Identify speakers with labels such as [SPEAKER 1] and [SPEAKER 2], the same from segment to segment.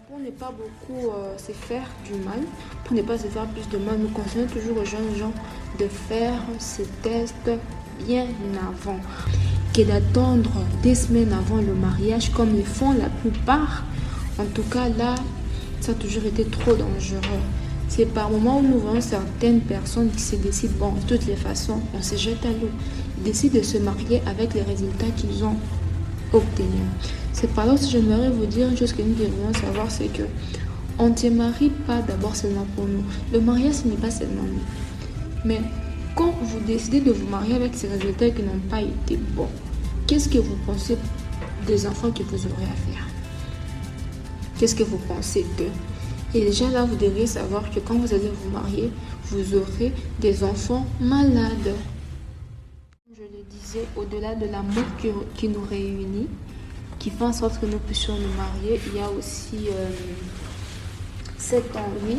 [SPEAKER 1] Pour ne pas beaucoup se faire du mal, pour ne pas se faire plus de mal, nous conseillons toujours aux jeunes gens de faire ces tests bien avant, que d'attendre des semaines avant le mariage, comme le font la plupart. En tout cas, là, ça a toujours été trop dangereux. C'est par moment où nous voyons certaines personnes qui se décident, bon, de toutes les façons, on se jette à l'eau. Ils décident de se marier avec les résultats qu'ils ont obtenus. C'est par là aussi, j'aimerais vous dire une chose que nous devrions savoir, c'est que on ne se marie pas d'abord seulement pour nous. Le mariage, ce n'est pas seulement nous. Mais quand vous décidez de vous marier avec ces résultats qui n'ont pas été bons, qu'est-ce que vous pensez des enfants que vous aurez à faire? Qu'est-ce que vous pensez d'eux? Et déjà là, vous devriez savoir que quand vous allez vous marier, vous aurez des enfants malades. Je le disais, au-delà de l'amour qui nous réunit, qui fait en sorte que nous puissions nous marier, il y a aussi cette envie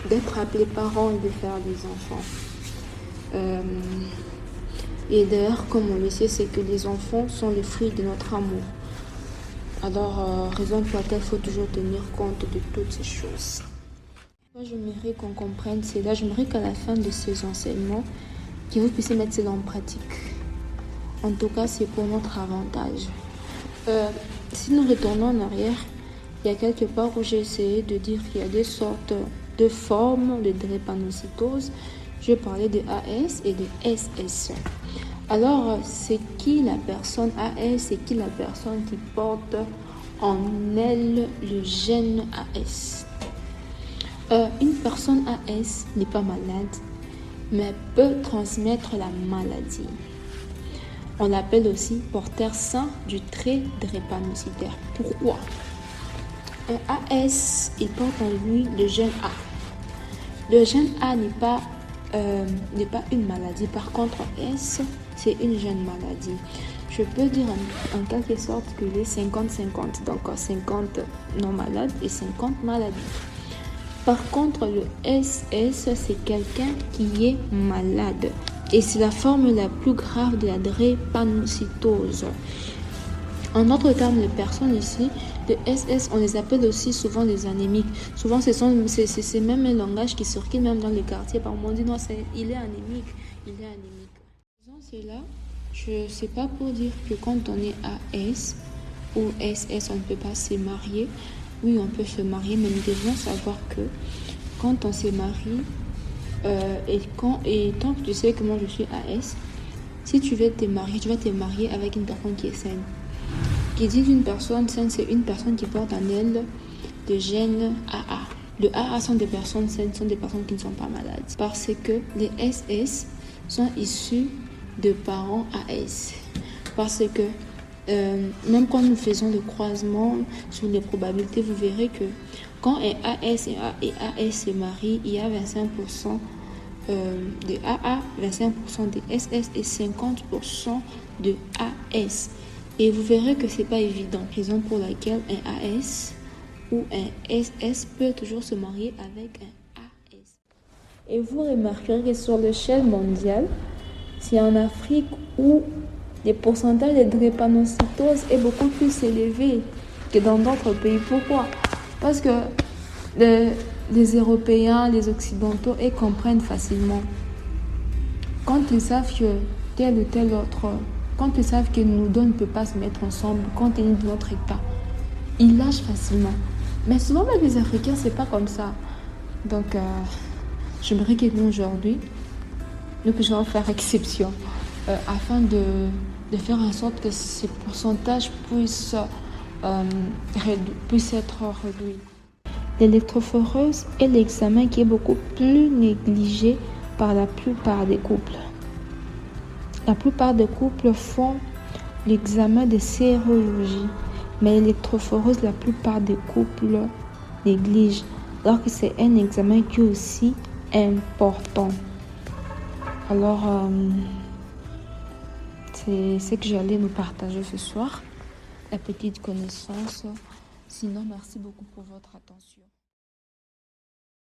[SPEAKER 1] d'être appelés parents et de faire des enfants. Et d'ailleurs, comme on le sait, c'est que les enfants sont les fruits de notre amour. Alors, raison pour laquelle il faut toujours tenir compte de toutes ces choses. Moi, j'aimerais qu'on comprenne cela. J'aimerais qu'à la fin de ces enseignements, que vous puissiez mettre cela en pratique. En tout cas, c'est pour notre avantage. Si nous retournons en arrière, il y a quelque part où j'ai essayé de dire qu'il y a des sortes de formes de drépanocytose. Je parlais de AS et de SS. Alors, c'est qui la personne AS? C'est qui la personne qui porte en elle le gène AS? Une personne AS n'est pas malade, mais peut transmettre la maladie. On l'appelle aussi porteur sain du trait drépanocytaire. Pourquoi? Un AS, il porte en lui le gène A. Le gène A n'est pas une maladie. Par contre, S, c'est une gène maladie. Je peux dire en quelque sorte que les 50-50, donc 50 non malades et 50 maladies. Par contre, le SS, c'est quelqu'un qui est malade. Et c'est la forme la plus grave de la drépanocytose. En d'autres termes, les personnes ici, de SS, on les appelle aussi souvent les anémiques. Souvent, c'est même un langage qui circule même dans les quartiers. Par moment, on dit non, il est anémique, il est anémique. C'est là, je ne sais pas pour dire que quand on est AS ou SS, on ne peut pas se marier. Oui, on peut se marier, mais nous devons savoir que quand on se marie, et tant que tu sais que moi je suis AS, si tu veux te marier, tu vas te marier avec une personne qui est saine. Qui dit une personne saine, c'est une personne qui porte en elle le gène AA. Le AA sont des personnes saines, sont des personnes qui ne sont pas malades. Parce que les SS sont issus de parents AS. Parce que même quand nous faisons le croisement sur les probabilités, vous verrez que quand un AS et AS se marient, il y a 25% de AA, 25% de SS et 50% de AS. Et vous verrez que ce n'est pas évident. Raison pour laquelle un AS ou un SS peut toujours se marier avec un AS. Et vous remarquerez que sur l'échelle mondiale, c'est en Afrique où le pourcentage de drépanocytose est beaucoup plus élevé que dans d'autres pays. Pourquoi? Parce que les Européens, les Occidentaux, ils comprennent facilement. Quand ils savent que tel ou tel autre, quand ils savent que nous deux ne peut pas se mettre ensemble, compte tenu de notre état, ils lâchent facilement. Mais souvent, même les Africains, c'est pas comme ça. Donc, j'aimerais que nous, aujourd'hui, nous puissions faire exception afin de faire en sorte que ces pourcentages puissent être réduits. L'électrophoreuse est l'examen qui est beaucoup plus négligé par la plupart des couples. La plupart des couples font l'examen de sérologie, mais l'électrophoreuse, la plupart des couples négligent, alors que c'est un examen qui est aussi important. Alors, c'est ce que j'allais nous partager ce soir, la petite connaissance. Sinon, merci beaucoup pour votre attention.